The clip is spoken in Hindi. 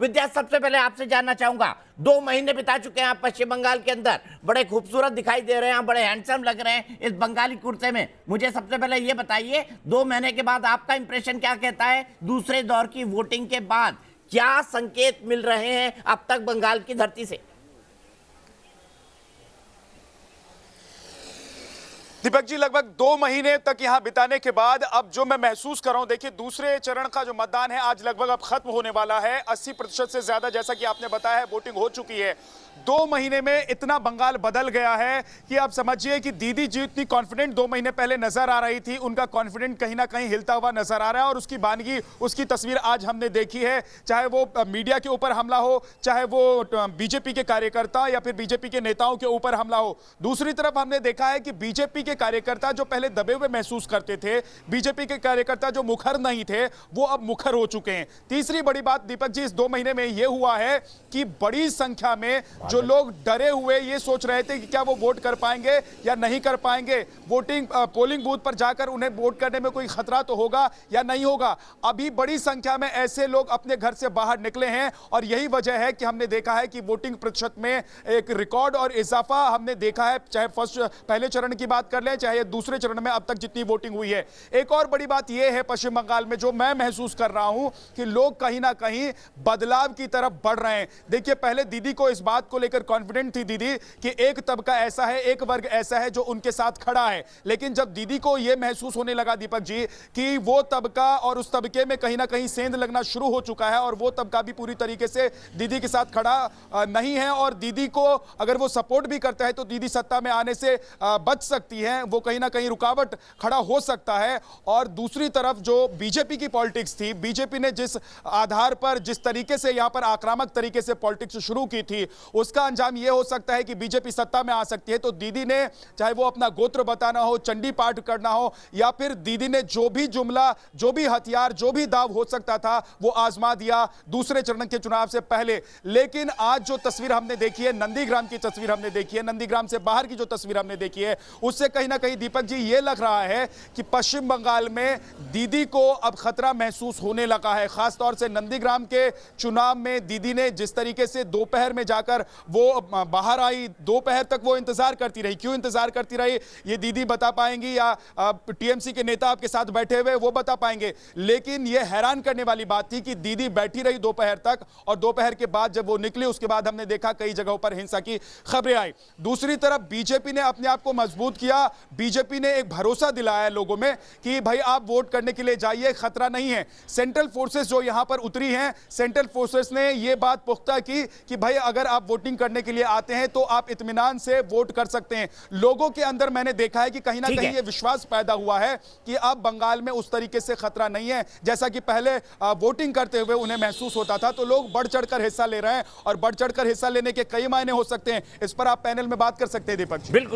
विद्या, सबसे पहले आपसे जानना चाहूंगा, 2 महीने बिता चुके हैं आप पश्चिम बंगाल के अंदर, बड़े खूबसूरत दिखाई दे रहे हैं, बड़े हैंडसम लग रहे हैं इस बंगाली कुर्ते में। मुझे सबसे पहले ये बताइए, 2 महीने के बाद आपका इंप्रेशन क्या कहता है? दूसरे दौर की वोटिंग के बाद क्या संकेत मिल रहे हैं अब तक बंगाल की धरती से? दीपक जी, लगभग 2 महीने तक यहां बिताने के बाद अब जो मैं महसूस कर रहा हूं, देखिए दूसरे चरण का जो मतदान है आज लगभग अब खत्म होने वाला है। 80% से ज्यादा, जैसा कि आपने बताया है, वोटिंग हो चुकी है। 2 महीने में इतना बंगाल बदल गया है कि आप समझिए कि दीदी जी इतनी कॉन्फिडेंट 2 महीने पहले नजर आ रही थी, उनका कॉन्फिडेंट कहीं ना कहीं हिलता हुआ नजर आ रहा है और उसकी बानगी, उसकी तस्वीर आज हमने देखी है। चाहे वो मीडिया के ऊपर हमला हो, चाहे वो बीजेपी के कार्यकर्ता या फिर बीजेपी के नेताओं के ऊपर हमला हो। दूसरी तरफ हमने देखा है कि बीजेपी के कार्यकर्ता जो पहले दबे हुए महसूस करते थे, बीजेपी के कार्यकर्ता जो मुखर नहीं थे, वो अब मुखर हो चुके हैं। तीसरी बड़ी बात दीपक जी, इस 2 महीने में यह हुआ है कि बड़ी संख्या में जो लोग डरे हुए ये सोच रहे थे कि क्या वो वोट कर पाएंगे या नहीं कर पाएंगे, पोलिंग बूथ पर जाकर उन्हें वोट करने में कोई खतरा तो होगा या नहीं होगा, अभी बड़ी संख्या में ऐसे लोग अपने घर से बाहर निकले हैं। और यही वजह है कि हमने देखा है कि वोटिंग प्रतिशत में एक रिकॉर्ड और इजाफा हमने देखा है, चाहे पहले चरण की बात कर लें, चाहे दूसरे चरण में अब तक जितनी वोटिंग हुई है। एक और बड़ी बात यह है पश्चिम बंगाल में जो मैं महसूस कर रहा हूं कि लोग कहीं ना कहीं बदलाव की तरफ बढ़ रहे हैं। देखिए, पहले दीदी को इस बात को लेकर कॉन्फिडेंट थी दीदी कि एक तबका ऐसा है, एक वर्ग ऐसा है जो उनके साथ खड़ा है। लेकिन जब दीदी को यह महसूस होने लगा दीपक जी कि वो तबका और उस तबके में कहीं ना कहीं सेंध लगना शुरू हो चुका है और वो तबका भी पूरी तरीके से दीदी के साथ खड़ा नहीं है और दीदी को अगर वो सपोर्ट भी करता है तो दीदी सत्ता में आने से बच सकती है, वो कहीं ना कहीं रुकावट खड़ा हो सकता है। और दूसरी तरफ जो बीजेपी की पॉलिटिक्स थी, बीजेपी ने जिस आधार पर, जिस तरीके से यहां पर आक्रामक तरीके से पॉलिटिक्स शुरू की थी, उसका अंजाम यह हो सकता है कि बीजेपी सत्ता में आ सकती है। तो दीदी ने, चाहे वो अपना गोत्र बताना हो, चंडी पाठ करना हो, या फिर दीदी ने जो भी जुमला, जो भी हथियार, जो भी दाव हो सकता था वो आजमा दिया दूसरे चरण के चुनाव से पहले। लेकिन आज जो तस्वीर हमने देखी है, नंदीग्राम की तस्वीर हमने देखी है, नंदीग्राम से बाहर की जो तस्वीर हमने देखी है, उससे कहीं ना कहीं दीपक जी ये लग रहा है कि पश्चिम बंगाल में दीदी को अब खतरा महसूस होने लगा है। खासतौर से नंदीग्राम के चुनाव में दीदी ने जिस तरीके से दोपहर में जाकर वो बाहर आई, दोपहर तक वो इंतजार करती रही। क्यों इंतजार करती रही ये दीदी बता पाएंगी या टीएमसी के नेता आपके साथ बैठे हुए वो बता पाएंगे। लेकिन ये हैरान करने वाली बात थी कि दीदी बैठी रही दोपहर तक और दोपहर के बाद जब वो निकली उसके बाद हमने देखा कई जगहों पर हिंसा की खबरें आई। दूसरी तरफ बीजेपी ने अपने आप को मजबूत किया, बीजेपी ने एक भरोसा दिलाया लोगों में कि भाई आप वोट करने के लिए जाइए, खतरा नहीं है। सेंट्रल फोर्सेस जो यहां पर उतरी हैं, सेंट्रल फोर्सेस ने यह बात पुख्ता की कि भाई अगर आप वोटिंग करने के लिए आते हैं तो आप इत्मीनान से वोट कर सकते हैं। लोगों के अंदर मैंने देखा है कि कहीं ना कहीं यह विश्वास पैदा हुआ है कि अब बंगाल में उस तरीके से खतरा नहीं है जैसा कि पहले वोटिंग करते हुए उन्हें महसूस होता था। तो लोग बढ़ चढ़कर हिस्सा ले रहे हैं और बढ़ चढ़कर हिस्सा लेने के कई मायने हो सकते हैं। इस पर आप पैनल में बात कर सकते हैं दीपक जी। बिल्कुल।